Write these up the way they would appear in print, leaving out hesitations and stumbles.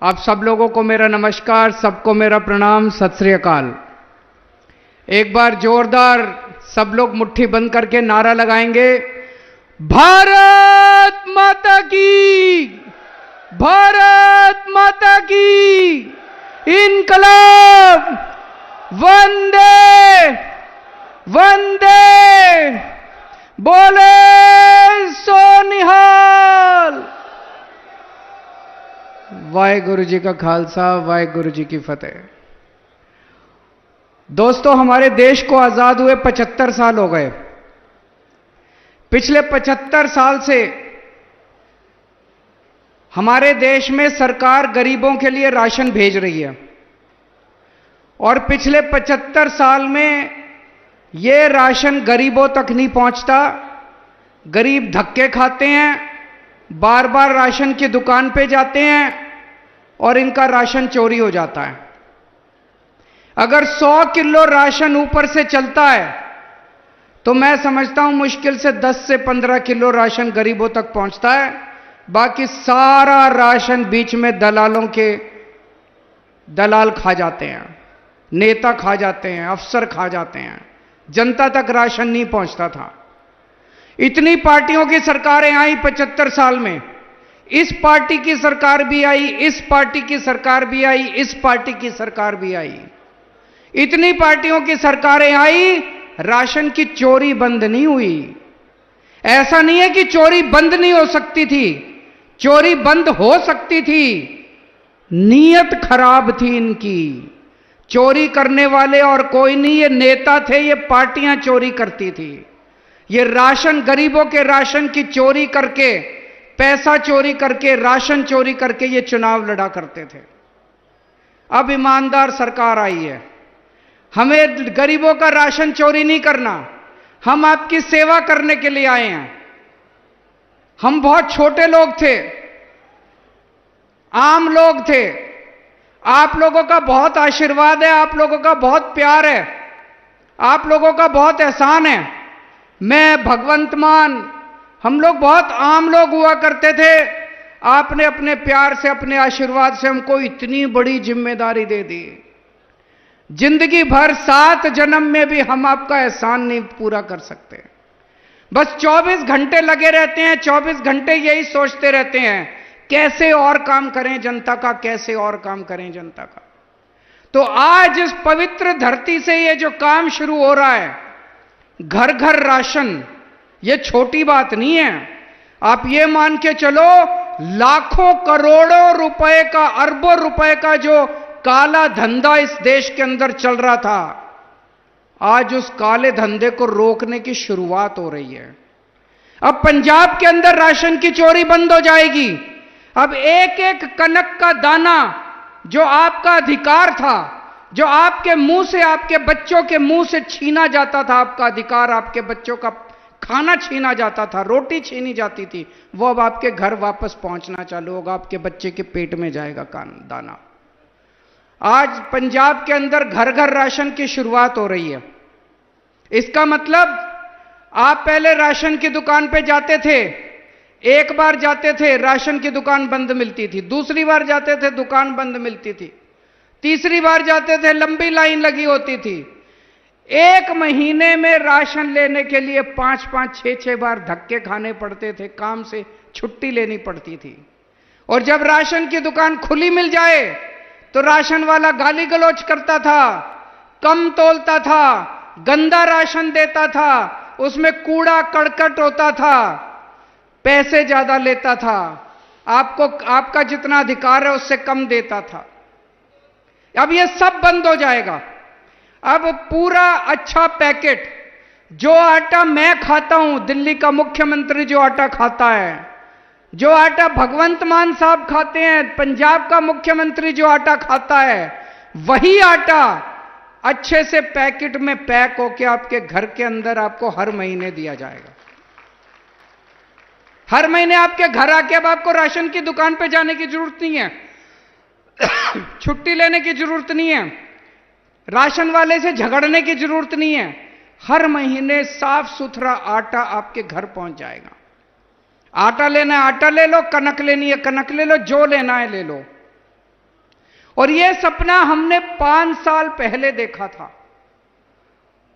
आप सब लोगों को मेरा नमस्कार, सबको मेरा प्रणाम, सत श्री अकाल। एक बार जोरदार सब लोग मुट्ठी बंद करके नारा लगाएंगे, भारत माता की, भारत माता की, इनकलाब, वंदे वंदे, बोले सो निहाल। वाहेगुरु जी का खालसा, वाहेगुरु जी की फतेह। दोस्तों, हमारे देश को आजाद हुए 75 साल हो गए। पिछले 75 साल से हमारे देश में सरकार गरीबों के लिए राशन भेज रही है और पिछले 75 साल में यह राशन गरीबों तक नहीं पहुंचता। गरीब धक्के खाते हैं, बार बार राशन की दुकान पे जाते हैं और इनका राशन चोरी हो जाता है। अगर 100 किलो राशन ऊपर से चलता है तो मैं समझता हूं मुश्किल से 10 से 15 किलो राशन गरीबों तक पहुंचता है। बाकी सारा राशन बीच में दलाल खा जाते हैं, नेता खा जाते हैं, अफसर खा जाते हैं। जनता तक राशन नहीं पहुंचता था। इतनी पार्टियों की सरकारें आई 75 साल में। इस पार्टी की सरकार भी आई, इस पार्टी की सरकार भी आई, इस पार्टी की सरकार भी आई। इतनी पार्टियों की सरकारें आई, राशन की चोरी बंद नहीं हुई। ऐसा नहीं है कि चोरी बंद नहीं हो सकती थी, चोरी बंद हो सकती थी। नीयत खराब थी इनकी। चोरी करने वाले और कोई नहीं, ये नेता थे, ये पार्टियां चोरी करती थी। ये राशन, गरीबों के राशन की चोरी करके, पैसा चोरी करके, राशन चोरी करके ये चुनाव लड़ा करते थे। अब ईमानदार सरकार आई है। हमें गरीबों का राशन चोरी नहीं करना, हम आपकी सेवा करने के लिए आए हैं। हम बहुत छोटे लोग थे, आम लोग थे। आप लोगों का बहुत आशीर्वाद है, आप लोगों का बहुत प्यार है, आप लोगों का बहुत एहसान है। मैं, भगवंत मान, हम लोग बहुत आम लोग हुआ करते थे। आपने अपने प्यार से, अपने आशीर्वाद से हमको इतनी बड़ी जिम्मेदारी दे दी। जिंदगी भर 7 जन्म में भी हम आपका एहसान नहीं पूरा कर सकते। बस 24 घंटे लगे रहते हैं, 24 घंटे यही सोचते रहते हैं कैसे और काम करें जनता का, कैसे और काम करें जनता का। तो आज इस पवित्र धरती से ये जो काम शुरू हो रहा है, घर घर राशन, ये छोटी बात नहीं है। आप ये मान के चलो, लाखों करोड़ों रुपए का, अरबों रुपए का जो काला धंधा इस देश के अंदर चल रहा था, आज उस काले धंधे को रोकने की शुरुआत हो रही है। अब पंजाब के अंदर राशन की चोरी बंद हो जाएगी। अब एक एक कनक का दाना जो आपका अधिकार था, जो आपके मुंह से, आपके बच्चों के मुंह से छीना जाता था, आपका अधिकार, आपके बच्चों का खाना छीना जाता था, रोटी छीनी जाती थी, वो अब आपके घर वापस पहुंचना चालू होगा, आपके बच्चे के पेट में जाएगा दाना। आज पंजाब के अंदर घर घर राशन की शुरुआत हो रही है। इसका मतलब आप पहले राशन की दुकान पे जाते थे, एक बार जाते थे राशन की दुकान बंद मिलती थी, दूसरी बार जाते थे दुकान बंद मिलती थी, तीसरी बार जाते थे लंबी लाइन लगी होती थी। एक महीने में राशन लेने के लिए 5-5, 6-6 बार धक्के खाने पड़ते थे, काम से छुट्टी लेनी पड़ती थी। और जब राशन की दुकान खुली मिल जाए तो राशन वाला गाली गलौज करता था, कम तोलता था, गंदा राशन देता था, उसमें कूड़ा करकट होता था, पैसे ज्यादा लेता था, आपको आपका जितना अधिकार है उससे कम देता था। अब ये सब बंद हो जाएगा। अब पूरा अच्छा पैकेट, जो आटा मैं खाता हूं, दिल्ली का मुख्यमंत्री जो आटा खाता है, जो आटा भगवंत मान साहब खाते हैं, पंजाब का मुख्यमंत्री जो आटा खाता है, वही आटा अच्छे से पैकेट में पैक होके आपके घर के अंदर आपको हर महीने दिया जाएगा। हर महीने आपके घर आके अब आपको राशन की दुकान पे जाने की जरूरत नहीं है, छुट्टी लेने की जरूरत नहीं है, राशन वाले से झगड़ने की जरूरत नहीं है। हर महीने साफ सुथरा आटा आपके घर पहुंच जाएगा। आटा लेना है आटा ले लो, कनक लेनी है कनक ले लो, जो लेना है ले लो। और यह सपना हमने 5 साल पहले देखा था।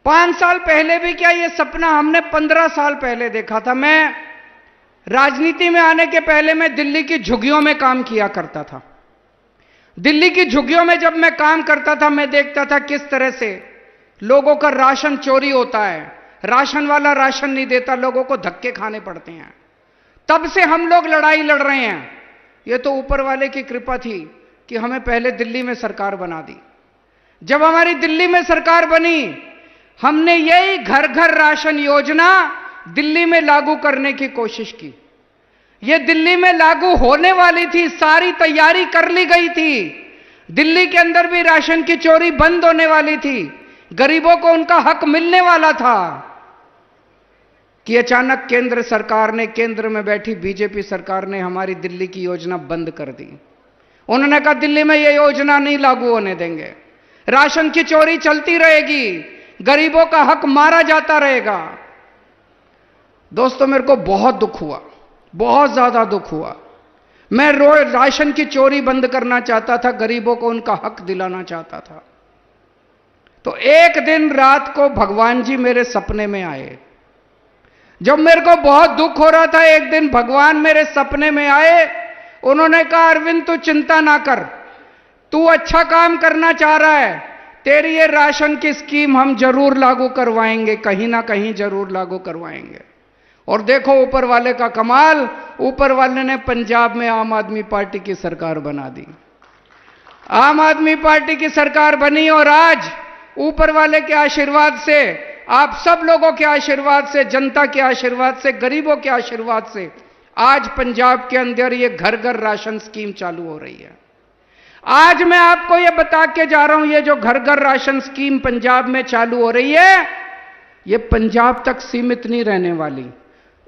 5 साल पहले भी क्या, यह सपना हमने 15 साल पहले देखा था। मैं राजनीति में आने के पहले मैं दिल्ली की झुग्गियों में काम किया करता था। दिल्ली की झुग्गियों में जब मैं काम करता था, मैं देखता था किस तरह से लोगों का राशन चोरी होता है, राशन वाला राशन नहीं देता, लोगों को धक्के खाने पड़ते हैं। तब से हम लोग लड़ाई लड़ रहे हैं। यह तो ऊपर वाले की कृपा थी कि हमें पहले दिल्ली में सरकार बना दी। जब हमारी दिल्ली में सरकार बनी, हमने यही घर घर राशन योजना दिल्ली में लागू करने की कोशिश की। यह दिल्ली में लागू होने वाली थी, सारी तैयारी कर ली गई थी। दिल्ली के अंदर भी राशन की चोरी बंद होने वाली थी, गरीबों को उनका हक मिलने वाला था कि अचानक केंद्र सरकार ने, केंद्र में बैठी बीजेपी सरकार ने हमारी दिल्ली की योजना बंद कर दी। उन्होंने कहा दिल्ली में यह योजना नहीं लागू होने देंगे, राशन की चोरी चलती रहेगी, गरीबों का हक मारा जाता रहेगा। दोस्तों, मेरे को बहुत दुख हुआ, बहुत ज्यादा दुख हुआ। मैं रोज राशन की चोरी बंद करना चाहता था, गरीबों को उनका हक दिलाना चाहता था। तो एक दिन रात को भगवान जी मेरे सपने में आए। जब मेरे को बहुत दुख हो रहा था, एक दिन भगवान मेरे सपने में आए। उन्होंने कहा अरविंद तू चिंता ना कर, तू अच्छा काम करना चाह रहा है, तेरी ये राशन की स्कीम हम जरूर लागू करवाएंगे, कहीं ना कहीं जरूर लागू करवाएंगे। और देखो ऊपर वाले का कमाल, ऊपर वाले ने पंजाब में आम आदमी पार्टी की सरकार बना दी। आम आदमी पार्टी की सरकार बनी और आज ऊपर वाले के आशीर्वाद से, आप सब लोगों के आशीर्वाद से, जनता के आशीर्वाद से, गरीबों के आशीर्वाद से आज पंजाब के अंदर ये घर घर राशन स्कीम चालू हो रही है। आज मैं आपको ये बता के जा रहा हूं, ये जो घर घर राशन स्कीम पंजाब में चालू हो रही है, ये पंजाब तक सीमित नहीं रहने वाली।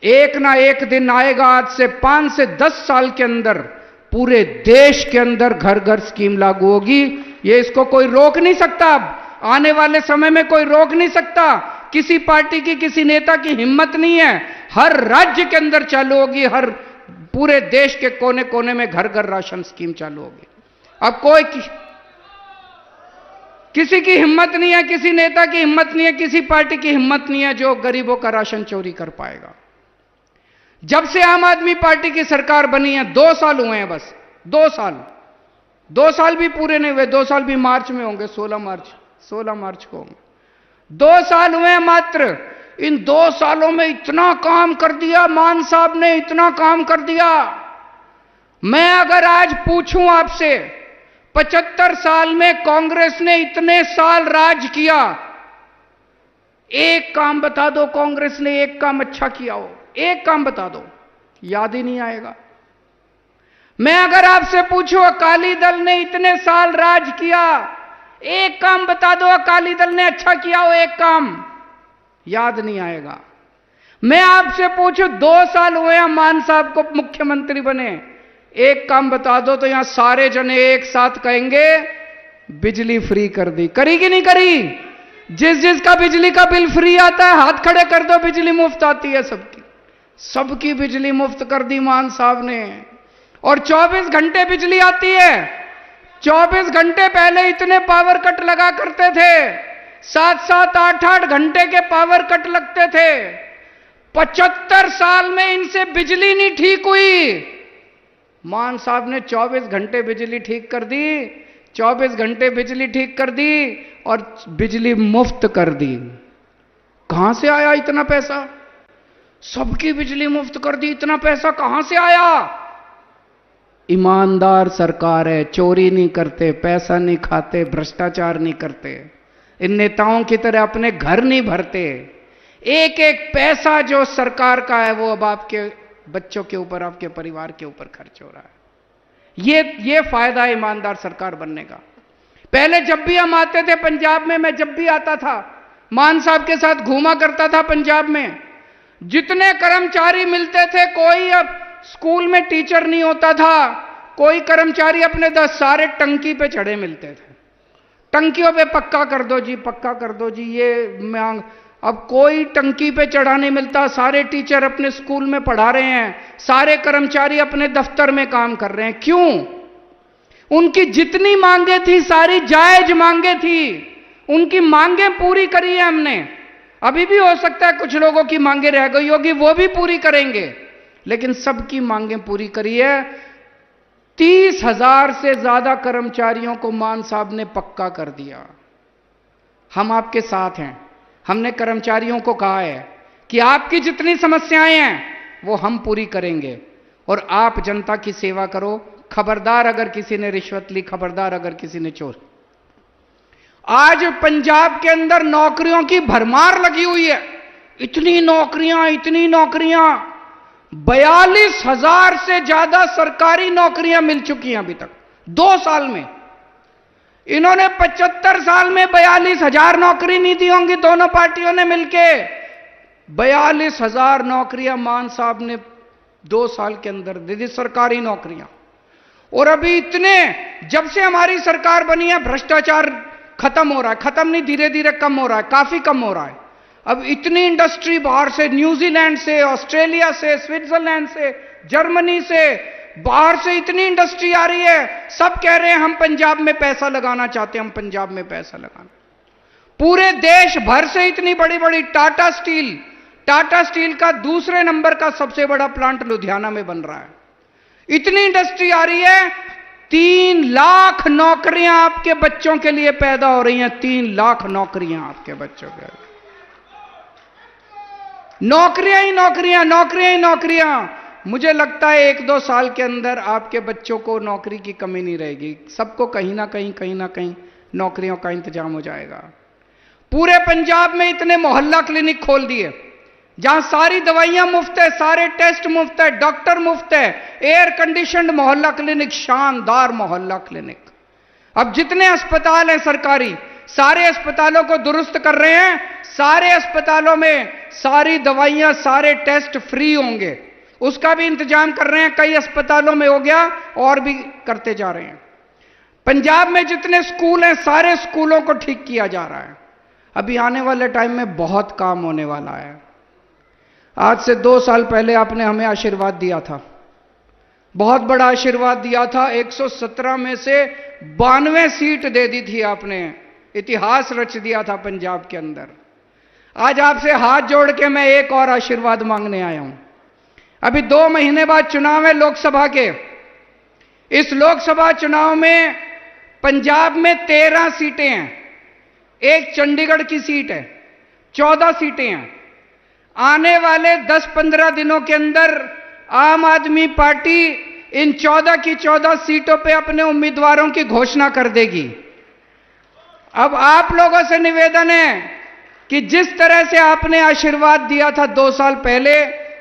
एक ना एक दिन आएगा, आज से 5 से 10 साल के अंदर पूरे देश के अंदर घर घर स्कीम लागू होगी। ये इसको कोई रोक नहीं सकता। अब आने वाले समय में कोई रोक नहीं सकता। किसी पार्टी की, किसी नेता की हिम्मत नहीं है। हर राज्य के अंदर चालू होगी, हर पूरे देश के कोने कोने में घर घर राशन स्कीम चालू होगी। अब कोई किसी की हिम्मत नहीं है, किसी नेता की हिम्मत नहीं है, किसी पार्टी की हिम्मत नहीं है जो गरीबों का राशन चोरी कर पाएगा। जब से आम आदमी पार्टी की सरकार बनी है, 2 साल हुए हैं बस, 2 साल, 2 साल भी पूरे नहीं हुए, 2 साल भी मार्च में होंगे, 16 मार्च को होंगे। 2 साल हुए हैं मात्र। इन 2 सालों में इतना काम कर दिया, मान साहब ने इतना काम कर दिया। मैं अगर आज पूछूं आपसे, 75 साल में कांग्रेस ने इतने साल राज किया, एक काम बता दो कांग्रेस ने एक काम अच्छा किया हो, एक काम बता दो, याद ही नहीं आएगा। मैं अगर आपसे पूछूं अकाली दल ने इतने साल राज किया, एक काम बता दो अकाली दल ने अच्छा किया हो, एक काम, याद नहीं आएगा। मैं आपसे पूछूं 2 साल हुए हैं मान साहब को मुख्यमंत्री बने, एक काम बता दो तो यहां सारे जने एक साथ कहेंगे बिजली फ्री कर दी। करी कि नहीं करी? जिसका बिजली का बिल फ्री आता है हाथ खड़े कर दो, बिजली मुफ्त आती है सबकी। सबकी बिजली मुफ्त कर दी मान साहब ने। और 24 घंटे बिजली आती है। 24 घंटे पहले इतने पावर कट लगा करते थे, 7-7, 8-8 घंटे के पावर कट लगते थे। 75 साल में इनसे बिजली नहीं ठीक हुई। मान साहब ने 24 घंटे बिजली ठीक कर दी, 24 घंटे बिजली ठीक कर दी और बिजली मुफ्त कर दी। कहां से आया इतना पैसा? सबकी बिजली मुफ्त कर दी, इतना पैसा कहां से आया? ईमानदार सरकार है, चोरी नहीं करते, पैसा नहीं खाते, भ्रष्टाचार नहीं करते, इन नेताओं की तरह अपने घर नहीं भरते। एक एक पैसा जो सरकार का है वो अब आपके बच्चों के ऊपर, आपके परिवार के ऊपर खर्च हो रहा है। ये फायदा है ईमानदार सरकार बनने का। पहले जब भी हम आते थे पंजाब में, मैं जब भी आता था मान साहब के साथ घूमा करता था पंजाब में, जितने कर्मचारी मिलते थे, कोई अब स्कूल में टीचर नहीं होता था, कोई कर्मचारी अपने 10 सारे टंकी पे चढ़े मिलते थे। टंकियों पे पक्का कर दो जी, पक्का कर दो जी, ये मांग। अब कोई टंकी पे चढ़ा नहीं मिलता, सारे टीचर अपने स्कूल में पढ़ा रहे हैं, सारे कर्मचारी अपने दफ्तर में काम कर रहे हैं। क्यों? उनकी जितनी मांगे थी सारी जायज मांगे थी, उनकी मांगे पूरी करी है हमने। अभी भी हो सकता है कुछ लोगों की मांगे रह गई होगी, वो भी पूरी करेंगे, लेकिन सबकी मांगे पूरी करी है। 30,000 से ज्यादा कर्मचारियों को मान साहब ने पक्का कर दिया। हम आपके साथ हैं। हमने कर्मचारियों को कहा है कि आपकी जितनी समस्याएं हैं वो हम पूरी करेंगे और आप जनता की सेवा करो। खबरदार अगर किसी ने रिश्वत ली, खबरदार अगर किसी ने चोर। आज पंजाब के अंदर नौकरियों की भरमार लगी हुई है। इतनी नौकरियां 42,000 से ज्यादा सरकारी नौकरियां मिल चुकी हैं अभी तक 2 साल में। इन्होंने 75 साल में 42,000 नौकरी नहीं दी होंगी दोनों पार्टियों ने मिलके। 42,000 नौकरियां मान साहब ने 2 साल के अंदर दे दी, सरकारी नौकरियां। और अभी इतने, जब से हमारी सरकार बनी है भ्रष्टाचार खत्म हो रहा है, खत्म नहीं, धीरे धीरे कम हो रहा है, काफी कम हो रहा है। अब इतनी इंडस्ट्री बाहर से, न्यूजीलैंड से, ऑस्ट्रेलिया से, स्विट्जरलैंड से, जर्मनी से, बाहर से इतनी इंडस्ट्री आ रही है। सब कह रहे हैं हम पंजाब में पैसा लगाना चाहते हैं, हम पंजाब में पैसा लगाना। पूरे देश भर से इतनी बड़ी बड़ी टाटा स्टील का दूसरे नंबर का सबसे बड़ा प्लांट लुधियाना में बन रहा है। इतनी इंडस्ट्री आ रही है। 3 लाख नौकरियां आपके बच्चों के लिए पैदा हो रही हैं। 3 लाख नौकरियां आपके बच्चों के, नौकरियां ही नौकरियां, नौकरियां ही नौकरियां। मुझे लगता है 1-2 साल के अंदर आपके बच्चों को नौकरी की कमी नहीं रहेगी। सबको कहीं ना कहीं नौकरियों का इंतजाम हो जाएगा। पूरे पंजाब में इतने मोहल्ला क्लिनिक खोल दिए जहां सारी दवाइयां मुफ्त है, सारे टेस्ट मुफ्त है, डॉक्टर मुफ्त है, एयर कंडीशनड मोहल्ला क्लिनिक, शानदार मोहल्ला क्लिनिक। अब जितने अस्पताल हैं सरकारी, सारे अस्पतालों को दुरुस्त कर रहे हैं। सारे अस्पतालों में सारी दवाइयां, सारे टेस्ट फ्री होंगे, उसका भी इंतजाम कर रहे हैं। कई अस्पतालों में हो गया और भी करते जा रहे हैं। पंजाब में जितने स्कूल हैं सारे स्कूलों को ठीक किया जा रहा है। अभी आने वाले टाइम में बहुत काम होने वाला है। आज से 2 साल पहले आपने हमें आशीर्वाद दिया था, बहुत बड़ा आशीर्वाद दिया था। 117 में से 92 सीट दे दी थी आपने, इतिहास रच दिया था पंजाब के अंदर। आज आपसे हाथ जोड़ के मैं एक और आशीर्वाद मांगने आया हूं। अभी 2 महीने बाद चुनाव है लोकसभा के। इस लोकसभा चुनाव में पंजाब में 13 सीटें हैं, एक चंडीगढ़ की सीट है, 14 सीटें हैं। आने वाले 10-15 दिनों के अंदर आम आदमी पार्टी इन 14 की 14 सीटों पे अपने उम्मीदवारों की घोषणा कर देगी। अब आप लोगों से निवेदन है कि जिस तरह से आपने आशीर्वाद दिया था 2 साल पहले,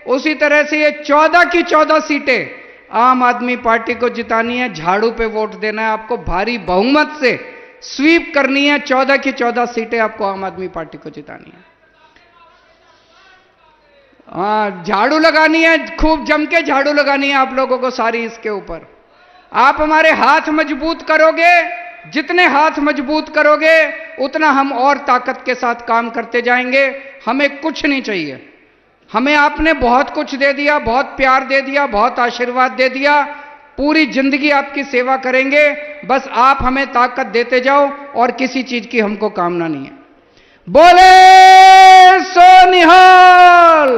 उसी तरह से ये 14 की 14 सीटें आम आदमी पार्टी को जितानी है। झाड़ू पे वोट देना है आपको, भारी बहुमत से स्वीप करनी है। 14 की 14 सीटें आपको आम आदमी पार्टी को जितानी है। हाँ, झाड़ू लगानी है, खूब जम के झाड़ू लगानी है आप लोगों को सारी इसके ऊपर। आप हमारे हाथ मजबूत करोगे, जितने हाथ मजबूत करोगे उतना हम और ताकत के साथ काम करते जाएंगे। हमें कुछ नहीं चाहिए, हमें आपने बहुत कुछ दे दिया, बहुत प्यार दे दिया, बहुत आशीर्वाद दे दिया। पूरी जिंदगी आपकी सेवा करेंगे, बस आप हमें ताकत देते जाओ और किसी चीज की हमको कामना नहीं है। बोले सो निहाल।